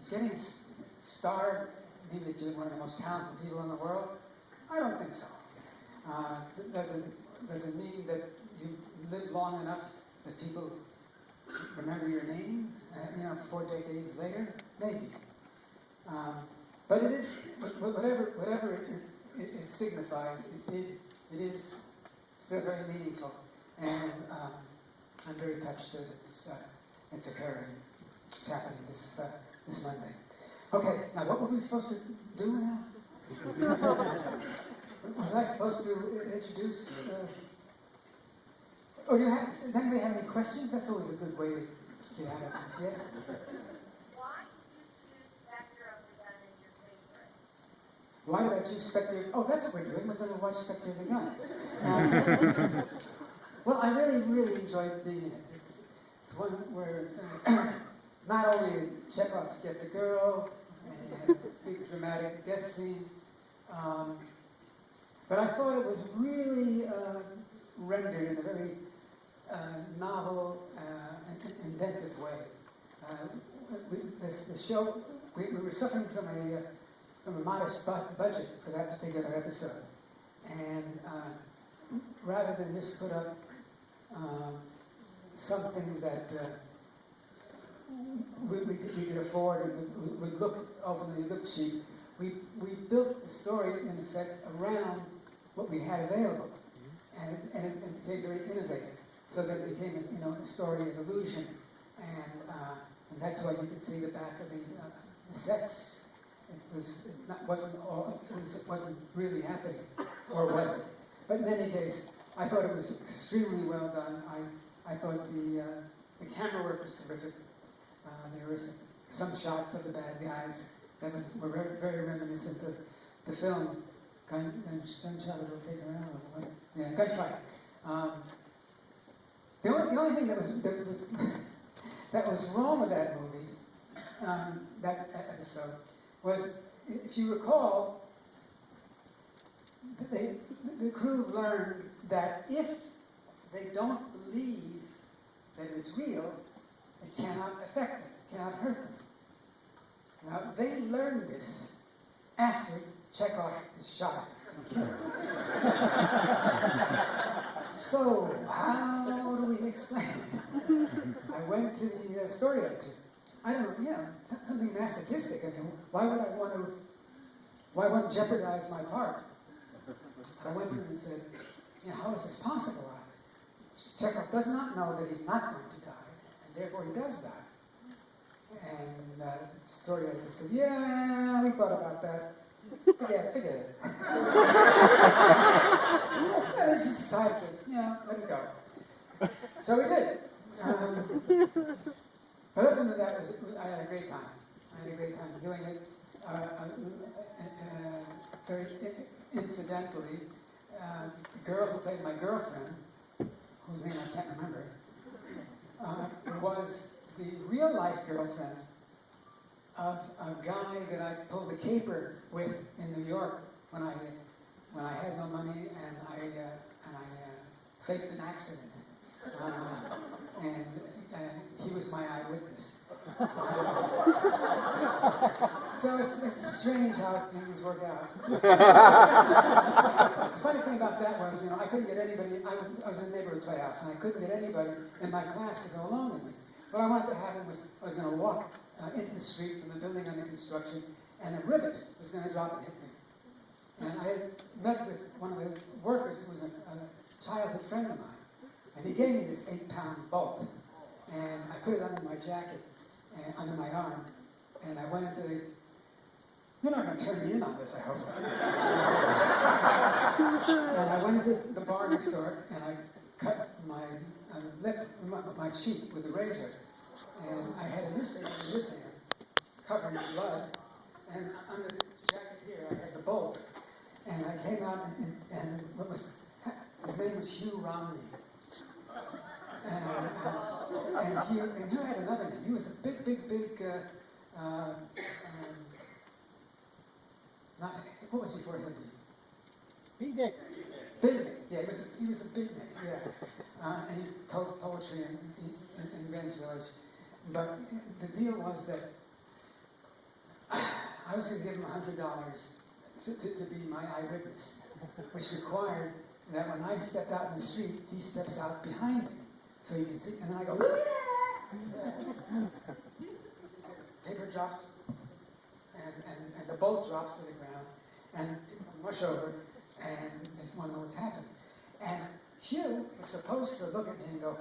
getting star mean that you're one of the most talented people in the world? I don't think so. Does it mean that you live long enough that people remember your name, 4 decades later? Maybe. But it is, whatever it signifies, it is still very meaningful. And I'm very touched that it's occurring. It's happening this Monday. Okay, now what were we supposed to do now? Was I supposed to introduce? Does anybody have any questions? That's always a good way to get out of this. Yes? Why did you choose Spectre of the Gun as your favorite? Why did I choose Spectre? Oh, that's what we're doing. We're going to watch Spectre of the Gun. Well, I really, really enjoyed being in it. It's one where not only did Chekov get the girl and a big dramatic death scene, but I thought it was really rendered in a very novel and inventive way. The show, we were suffering from a modest budget for that particular episode, and rather than just put up something that we could afford and would ultimately look cheap, we built the story in effect around what we had available, and it became very innovative, so that it became a story of illusion, and that's why you could see the back of the sets. It wasn't really happening, or was it? But in any case, I thought it was extremely well done. I thought the camera work was terrific. There were some shots of the bad guys that were very, very reminiscent of the film. Gunshot will take around a little bit. Yeah, gunfight. The only thing that was wrong with that movie, that episode, was, if you recall, the crew learned that if they don't believe that it's real, it cannot affect them, it cannot hurt them. Now, they learned this after Chekov is shot and killed. So, how do we explain it? I went to the story editor. I don't know, something masochistic. I mean, why want to jeopardize my part? I went to him and said, how is this possible? Chekov does not know that he's not going to die, and therefore he does die. And the story editor said, yeah, we thought about that. Forget it. And they just decided to, let it go. So we did. But other than that, I had a great time. Doing it. Very incidentally, the girl who played my girlfriend, whose name I can't remember, was the real-life girlfriend of a guy that I pulled a caper with in New York when I had no money and I faked an accident, and he was my eyewitness. So it's strange how things work out. The funny thing about that was, I couldn't get anybody. I was in a neighborhood playhouse, and I couldn't get anybody in my class to go along with me. What I wanted to happen was I was going to walk into the street from the building under construction, and a rivet was going to drop and hit me. And I had met with one of the workers who was a childhood friend of mine, and he gave me this 8-pound bolt, and I put it under my jacket, and under my arm, and I went into the... You're not going to turn me in on this, I hope. And I went into the bar next door, and I cut my my cheek with a razor, and I had a newspaper in this hand, covered in blood, and under the jacket here I had the bolt, and I came out, and his name was Hugh Romney, and Hugh had another name. He was a big what was before Hillary? Big Dick. Big Dick, yeah, he was a big Dick, yeah. And he told poetry in Greenwich Village. But the deal was that I was going to give him $100 to be my eyewitness, which required that when I stepped out in the street, he steps out behind me, so he can see, and then I go, paper drops, and the bolt drops to the ground, and people mush over, and they just want to know what's happening. And Hugh was supposed to look at me and go,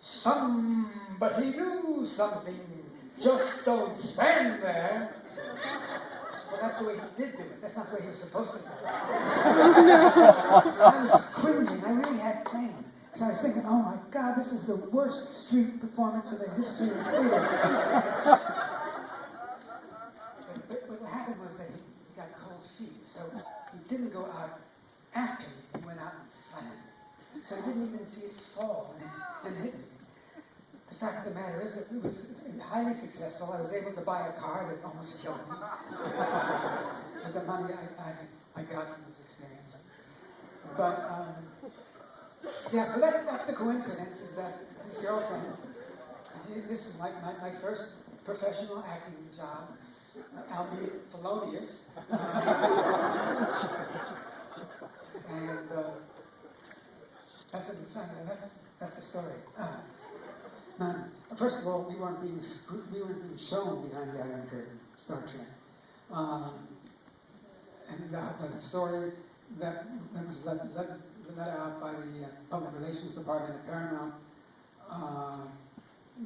somebody do something, just don't stand there. Well, that's the way he did do it. That's not the way he was supposed to do it. I was cringing. I really had pain. So I was thinking, oh my God, this is the worst street performance in the history of theater. But what happened was that he got cold feet, so he didn't go out after me. He went out and flattened. So I didn't even see it fall and hit me. The fact of the matter is that it was highly successful. I was able to buy a car that almost killed me. And the money I got from this experience. But, yeah, so that's the coincidence, is that his girlfriend, this is my first professional acting job, albeit felonious. And that's the story. Now, first of all, we weren't being shown behind the Iron Curtain, Star Trek. And the story that was let out by the Public Relations Department at Paramount,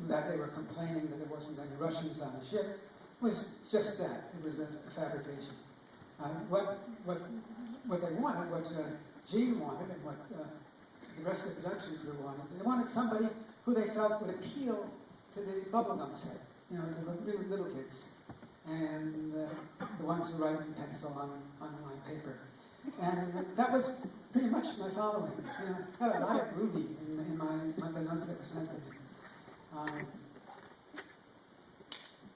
that they were complaining that there wasn't any Russians on the ship, was just that. It was a fabrication. What they wanted, what Gene wanted, and what the rest of the production crew wanted, they wanted somebody who they felt would appeal to the bubblegum set, to the little kids, and the ones who write in pencil on my paper. And that was pretty much my following. I had a lot of Ruby in the notes that were sent to me.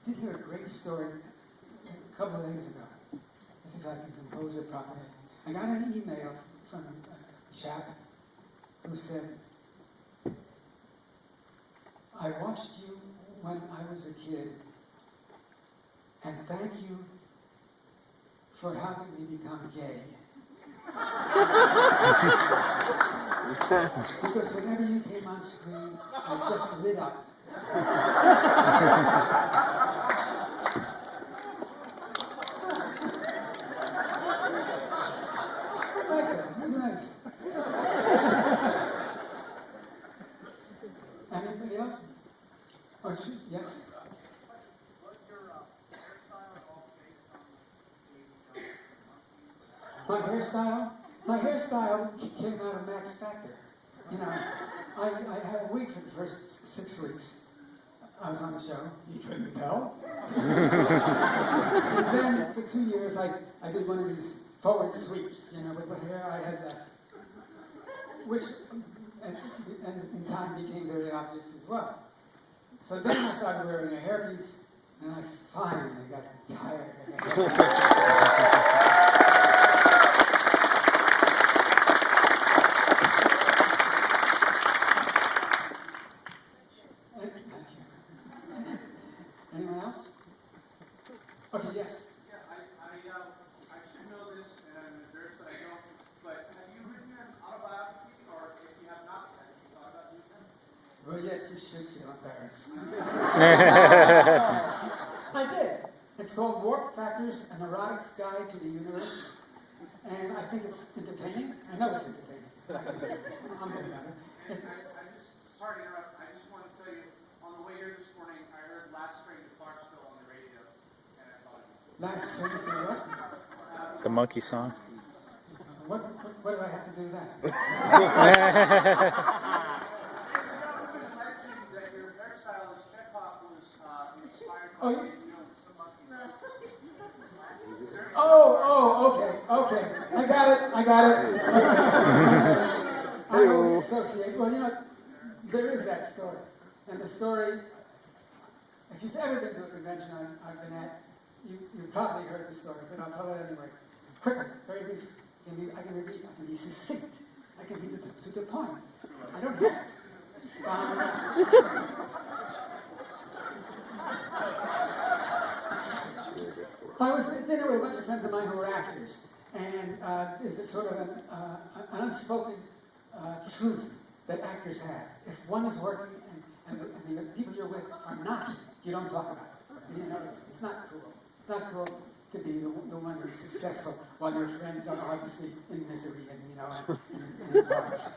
Did hear a great story a couple of days ago. Let's see if I can compose it properly. I got an email from a chap who said, I watched you when I was a kid, and thank you for helping me become gay. Because whenever you came on screen, I just lit up. Nice. Anybody else? Oh, yes. What's your hairstyle all based on My hairstyle? My hairstyle came out of Max Factor. I had a wig for the first 6 weeks. I was on the show. You couldn't tell. And then for 2 years, I did one of these forward sweeps, with the hair I had left. Which, and in time, became very obvious as well. So then I started wearing a hairpiece, and I finally got tired of it. Anyone else? Okay, yes. Yeah, I should know this, and I'm embarrassed that I don't, but have you written an autobiography, or if you have not, have you thought about doing that? Well, yes, you should feel embarrassed. I did. It's called Warp Factors, an Erotic's Guide to the Universe. And I think it's entertaining. I know it's entertaining. I'm good about it. And I just, sorry to interrupt, I just want to tell you, on the way here this morning, I heard Last Train to Clarksville on the radio, and I thought it was... Last train to what? The monkey song. What do I have to do with that? That your hairstylist, Chekov, was inspired Oh, by, you- the monkey. Okay. I got it. I don't associate. Well, there is that story. And the story, if you've ever been to a convention I've been at, you've probably heard the story, but I'll tell it anyway. Quickly, very brief. I can repeat, I can be succinct. I can be to the point. I don't have to. I was at dinner with a bunch of friends of mine who were actors, and there's a sort of an unspoken truth that actors have. If one is working and the people you're with are not, you don't talk about it. You know, it's not cool. It's not cool to be the one who's successful while your friends are obviously in misery and, you know, and impoverished.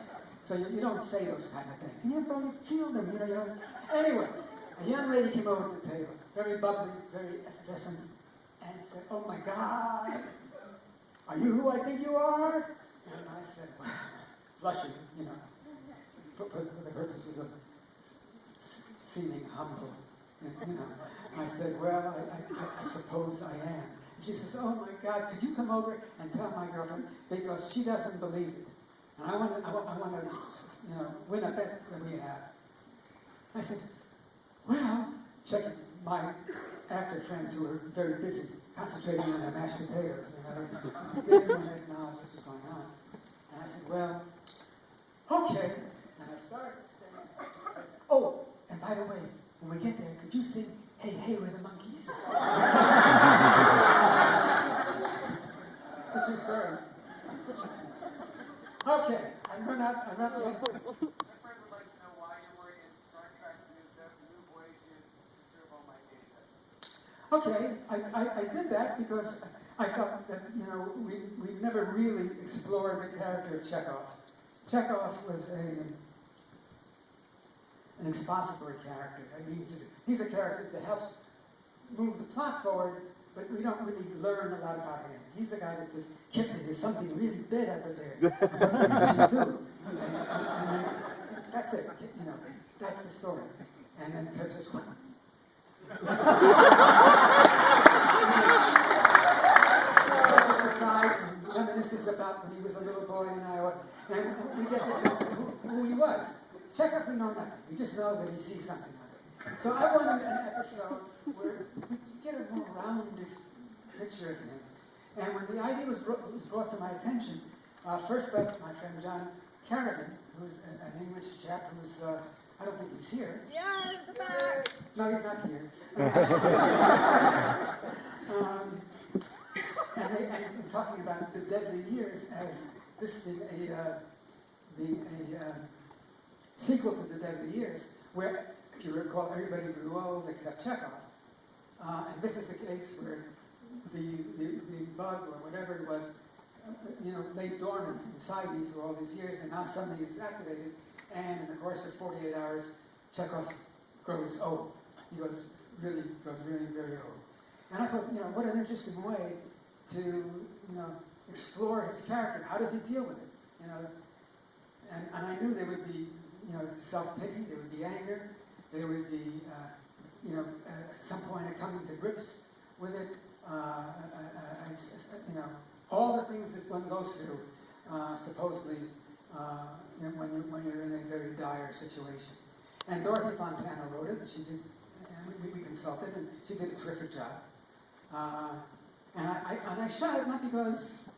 So you don't say those kind of things. And you probably killed them, you know. Anyway, a young lady came over to the table, very bubbly, very effervescent, and said, "Oh my God, are you who I think you are?" And I said, well, blushing, you know, for the purposes of seeming humble, you know. I said, well, I suppose I am. And she says, "Oh my God, could you come over and tell my girlfriend, because she doesn't believe it. And I want to, you know, win a bet that we have." I said, well, checking my actor friends who were very busy concentrating on their mashed potatoes, you know, they didn't want to acknowledge this was going on. And I said, well, okay. And I started saying, "Oh, and by the way, when we get there, could you sing 'Hey, Hey, We're the Monkeys'?" It's a true story. Okay, I run out. My friend would like to know why you were in Star Trek New Voyages to serve all my data. Okay, I did that because I felt that, you know, we never really explored the character of Chekov. Chekov was an expository character. I mean, he's a character that helps move the plot forward, but we don't really learn a lot about him. He's the guy that says, "Kipling, there's something really bad over there. What do you do?" And then, that's it. You know, that's the story. And then Kirk says, "What?" Aside and reminisces about when he was a little boy in Iowa, and we get the sense of who he was. Chekov, we know nothing. We just know that he sees something of it. So I wanted an episode where we get a more rounded picture of him. And when the idea was brought to my attention, first up, my friend John Carrigan, who's an English chap who's, I don't think he's here. Yeah, it's back. No, he's not here. And talking about the deadly years as this being a sequel to the deadly years, where, if you recall, everybody grew old except Chekov. And this is the case where the bug or whatever it was, you know, lay dormant inside me for all these years, and now suddenly it's activated, and in the course of 48 hours, Chekov grows old. He goes really very old. And I thought, you know, what an interesting way to, you know, explore his character. How does he deal with it? You know, and I knew there would be, you know, self-pity, there would be anger, there would be, you know, at some point a coming to grips with it. You know, all the things that one goes through, supposedly, you know, when you're in a very dire situation. And Dorothy Fontana wrote it, and she did, and we consulted, and she did a terrific job. And I shot it not because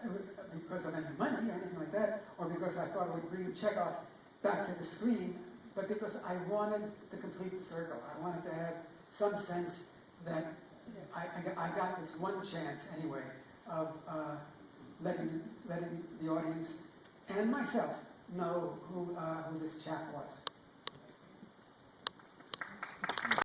of any money or anything like that, or because I thought it would bring Chekov back to the screen, but because I wanted to complete the circle. I wanted to have some sense that I got this one chance anyway of letting the audience and myself know who this chap was.